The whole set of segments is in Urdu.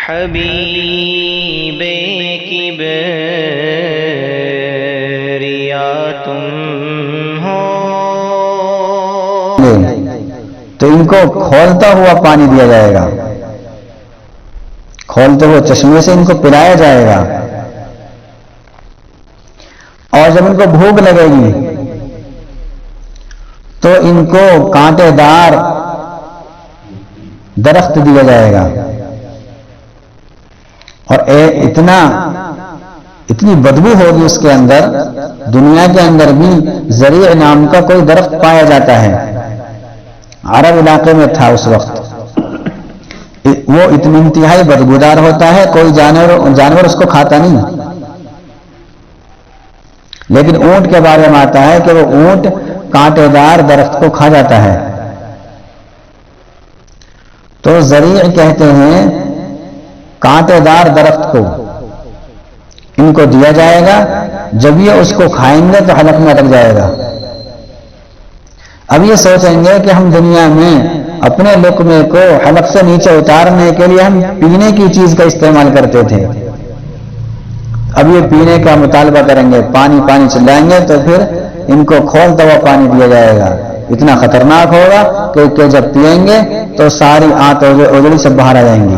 حبیب کبریا تم ہو. تو ان کو کھولتا ہوا پانی دیا جائے گا، کھولتے ہوئے چشمے سے ان کو پلایا جائے گا. اور جب ان کو بھوک لگے گی تو ان کو کانٹے دار درخت دیا جائے گا. اور اتنی بدبو ہوگی اس کے اندر. دنیا کے اندر بھی زریع نام کا کوئی درخت پایا جاتا ہے، عرب علاقے میں تھا اس وقت. وہ اتنی انتہائی بدبودار ہوتا ہے، کوئی جانور اس کو کھاتا نہیں. لیکن اونٹ کے بارے میں آتا ہے کہ وہ اونٹ کانٹے دار درخت کو کھا جاتا ہے. تو زریع کہتے ہیں کانٹے دار درخت کو ان کو دیا جائے گا. جب یہ اس کو کھائیں گے تو حلق میں اٹک جائے گا. اب یہ سوچیں گے کہ ہم دنیا میں اپنے لقمے کو حلق سے نیچے اتارنے کے لیے ہم پینے کی چیز کا استعمال کرتے تھے. اب یہ پینے کا مطالبہ کریں گے، پانی پانی چلائیں گے، تو پھر ان کو کھولتا ہوا پانی دیا جائے گا. اتنا خطرناک ہوگا کہ جب پیئیں گے تو ساری آنت اوجڑی سب باہر آ جائیں گی.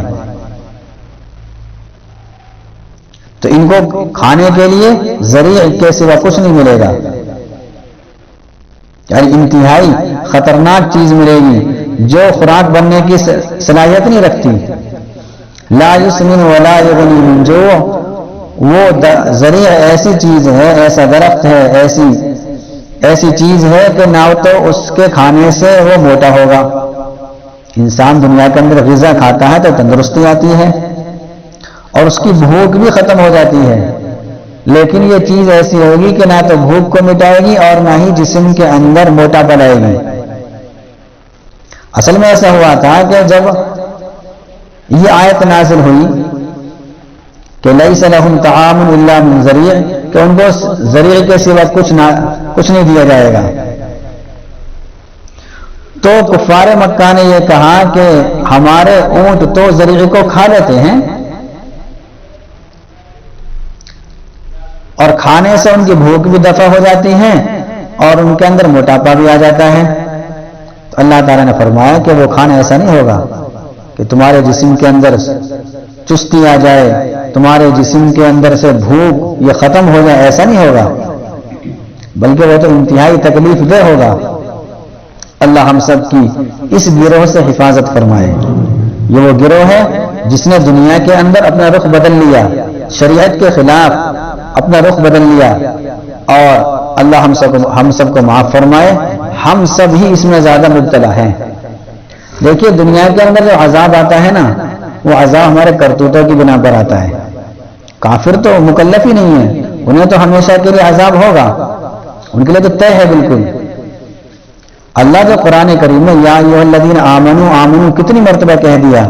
تو ان کو کھانے کے لیے زریع کے سوا کچھ نہیں ملے گا. یعنی انتہائی خطرناک چیز ملے گی جو خوراک بننے کی صلاحیت نہیں رکھتی. لا یسمن ولا یغنی من جوع. وہ زریع ایسی چیز ہے، ایسا درخت ہے، ایسی چیز ہے کہ نہ تو اس کے کھانے سے وہ موٹا ہوگا. انسان دنیا کے اندر غذا کھاتا ہے تو تندرستی آتی ہے اور اس کی بھوک بھی ختم ہو جاتی ہے. لیکن یہ چیز ایسی ہوگی کہ نہ تو بھوک کو مٹائے گی اور نہ ہی جسم کے اندر موٹاپا لائے گی. اصل میں ایسا ہوا تھا کہ جب یہ آیت نازل ہوئی کہ لیس لہم طعام الا من ضریع، کہ ان کو ذریعے کے سوا کچھ نہیں دیا جائے گا، تو کفار مکہ نے یہ کہا کہ ہمارے اونٹ تو ذریعے کو کھا لیتے ہیں اور کھانے سے ان کی بھوک بھی دفع ہو جاتی ہے اور ان کے اندر موٹاپا بھی آ جاتا ہے. تو اللہ تعالیٰ نے فرمایا کہ وہ کھانا ایسا نہیں ہوگا کہ تمہارے جسم کے اندر چستی آ جائے، تمہارے جسم کے اندر سے بھوک یہ ختم ہو جائے، ایسا نہیں ہوگا، بلکہ وہ تو انتہائی تکلیف دہ ہوگا. اللہ ہم سب کی اس گروہ سے حفاظت فرمائے. یہ وہ گروہ ہے جس نے دنیا کے اندر اپنا رخ بدل لیا، شریعت کے خلاف اپنا رخ بدل لیا، اور اللہ ہم سب کو معاف فرمائے. ہم سب ہی اس میں زیادہ مبتلا ہیں. دیکھیے دنیا کے اندر جو عذاب آتا ہے نا، وہ عذاب ہمارے کرتوتوں کی بنا پر آتا ہے. کافر تو مکلف ہی نہیں ہے، انہیں تو ہمیشہ کے لیے عذاب ہوگا، ان کے لیے تو طے ہے بالکل. اللہ جو قرآن کریم میں یا ایھا الذین آمنوا آمنوا کتنی مرتبہ کہہ دیا،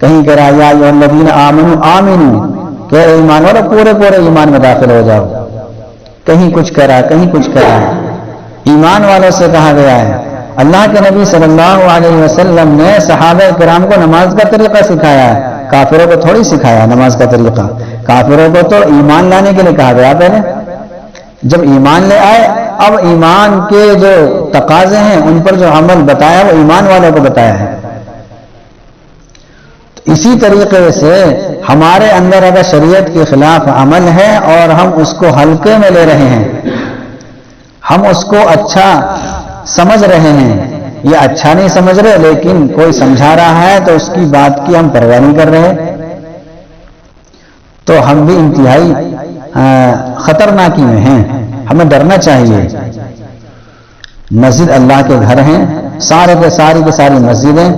کہیں کہہ رہا یا ایھا الذین آمنوا آمنوا کہ ایمان والو پورے ایمان میں داخل ہو جاؤ. کہیں کچھ کرا کہیں کچھ کرا، ایمان والوں سے کہا گیا ہے. اللہ کے نبی صلی اللہ علیہ وسلم نے صحابہ کرام کو نماز کا طریقہ سکھایا ہے، کافروں کو تھوڑی سکھایا نماز کا طریقہ. کافروں کو تو ایمان لانے کے لیے کہا گیا پہلے. جب ایمان لے آئے اب ایمان کے جو تقاضے ہیں ان پر جو عمل بتایا وہ ایمان والوں کو بتایا ہے. اسی طریقے سے ہمارے اندر اگر شریعت کے خلاف عمل ہے اور ہم اس کو ہلکے میں لے رہے ہیں، ہم اس کو اچھا سمجھ رہے ہیں، یہ اچھا نہیں سمجھ رہے لیکن کوئی سمجھا رہا ہے تو اس کی بات کی ہم پرواہ نہیں کر رہے، تو ہم بھی انتہائی خطرناکی میں ہیں. ہمیں ڈرنا چاہیے. مسجد اللہ کے گھر ہیں، ساری کی ساری مسجدیں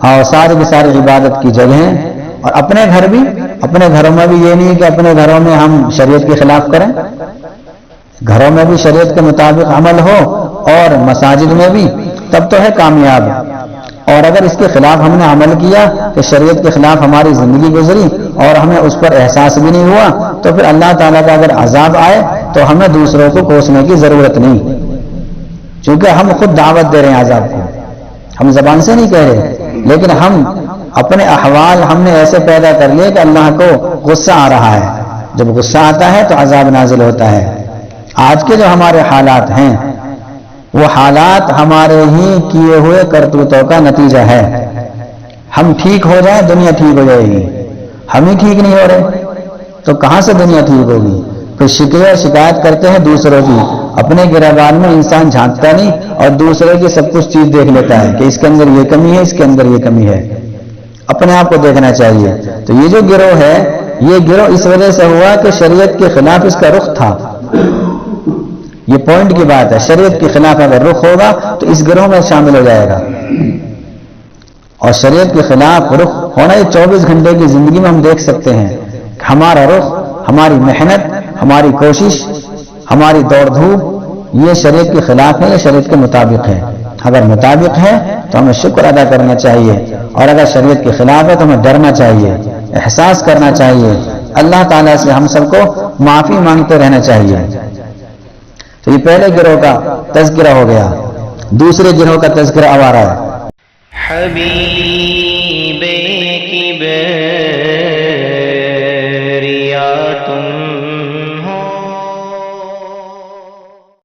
اور ساری کی ساری عبادت کی جگہیں، اور اپنے گھر بھی، اپنے گھروں میں بھی یہ نہیں کہ اپنے گھروں میں ہم شریعت کے خلاف کریں. گھروں میں بھی شریعت کے مطابق عمل ہو اور مساجد میں بھی، تب تو ہے کامیاب. اور اگر اس کے خلاف ہم نے عمل کیا کہ شریعت کے خلاف ہماری زندگی گزری اور ہمیں اس پر احساس بھی نہیں ہوا، تو پھر اللہ تعالیٰ کا اگر عذاب آئے تو ہمیں دوسروں کو کوسنے کی ضرورت نہیں، کیونکہ ہم خود دعوت دے رہے ہیں عذاب کو. ہم زبان سے نہیں کہہ رہے لیکن ہم اپنے احوال ہم نے ایسے پیدا کر لیے کہ اللہ کو غصہ آ رہا ہے، جب غصہ آتا ہے تو عذاب نازل ہوتا ہے۔ آج کے جو ہمارے حالات ہیں وہ حالات ہمارے ہی کیے ہوئے کرتوتوں کا نتیجہ ہے۔ ہم ٹھیک ہو جائیں دنیا ٹھیک ہو جائے گی، ہم ہی ٹھیک نہیں ہو رہے تو کہاں سے دنیا ٹھیک ہوگی؟ پھر شکایت کرتے ہیں دوسروں کی، اپنے گریبان میں انسان جھانکتا نہیں اور دوسرے کی سب کچھ چیز دیکھ لیتا ہے کہ اس کے اندر یہ کمی ہے، اس کے اندر یہ کمی ہے۔ اپنے آپ کو دیکھنا چاہیے۔ تو یہ جو گروہ ہے، یہ گروہ اس وجہ سے ہوا کہ شریعت کے خلاف اس کا رخ تھا۔ یہ پوائنٹ کی بات ہے، شریعت کے خلاف اگر رخ ہوگا تو اس گروہ میں شامل ہو جائے گا۔ اور شریعت کے خلاف رخ ہونا یہ 24 گھنٹے کی زندگی میں ہم دیکھ سکتے ہیں کہ ہمارا رخ، ہماری محنت، ہماری کوشش، ہماری دوڑ دھوپ یہ شریعت کے خلاف ہے یا شریعت کے مطابق ہے؟ اگر مطابق ہے تو ہمیں شکر ادا کرنا چاہیے، اور اگر شریعت کے خلاف ہے تو ہمیں ڈرنا چاہیے، احساس کرنا چاہیے، اللہ تعالیٰ سے ہم سب کو معافی مانگتے رہنا چاہیے۔ تو یہ پہلے گروہ کا تذکرہ ہو گیا، دوسرے گروہ کا تذکرہ اب آ رہا ہے۔ حبیب